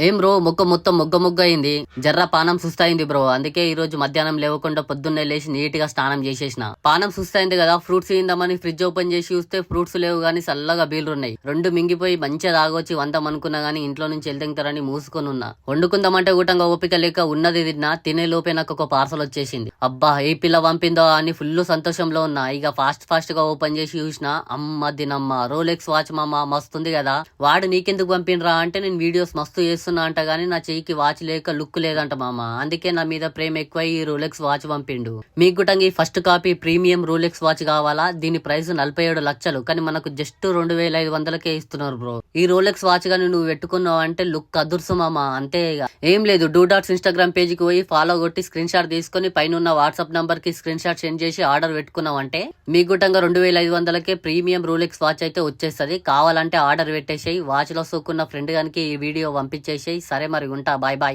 ఏం బ్రో మొత్తం మొగ్గ అయింది. జర్ర పానం సుస్తయింది బ్రో. అందుకే ఈ రోజు మధ్యాహ్నం లేవకుండా పొద్దున్నే లేచి నీట్ గా స్నానం చేసేసిన. పానం సుస్తయింది కదా, ఫ్రూట్స్ తిందామని ఫ్రిడ్జ్ ఓపెన్ చేసి చూస్తే ఫ్రూట్స్ లేవు గానీ చల్లగా బీర్లున్నాయి. రెండు మింగిపోయి మంచిగా తాగొచ్చి వందం అనుకున్నా గానీ ఇంట్లో నుంచి వెళ్తారని మూసుకొని ఉన్నా. వండుకుందామంటే కూటంగా ఓపిక లేక ఉన్నది తిన్నా. తినే లోపే నాకు ఒక పార్సల్ వచ్చేసింది. అబ్బా ఏ పిల్ల పంపిందో అని ఫుల్ సంతోషంలో ఉన్నా. ఇక ఫాస్ట్ గా ఓపెన్ చేసి చూసిన. అమ్మ దినమ్మ రోలెక్స్ వాచ్ మామ మస్తుంది కదా. వాడు నీకెందుకు పంపినరా అంటే నేను వీడియోస్ మస్తు చేస్తున్నా అంట గానీ నా చెయ్యికి వాచ్ లేక లుక్ లేదంట మామ. అందుకే నా మీద ప్రేమ ఎక్కువ ఈ రోలెక్స్ వాచ్ పంపిండు. మీకు గుటంగా ఈ first copy premium Rolex watch కావాలా? దీని ప్రైస్ 47 లక్షలు, కానీ మనకు జస్ట్ 2500కే ఇస్తున్నారు బ్రో. ఈ రోలెక్స్ వాచ్ గాని నువ్వు పెట్టుకున్నావు అంటే లుక్ అదుర్సు మామ. అంతే ఇక ఏం లేదు, డూ డాట్స్ ఇన్స్టాగ్రామ్ పేజ్ కి పోయి ఫాలో కొట్టి స్క్రీన్ షాట్ తీసుకుని పైన వాట్సాప్ నంబర్ కి స్క్రీన్ షాట్ సెండ్ చేసి ఆర్డర్ పెట్టుకున్నావు అంటే మీ గుటంగా 2500కే ప్రీమియం రోలెక్స్ వాచ్ అయితే వచ్చేస్తుంది. కావాలంటే ఆర్డర్ పెట్టేసేయి. వాచ్ లో సోకున్న ఫ్రెండ్ గానికి ఈ వీడియో పంపించేసేయి. సరే మరి ఉంటా, బాయ్ బాయ్.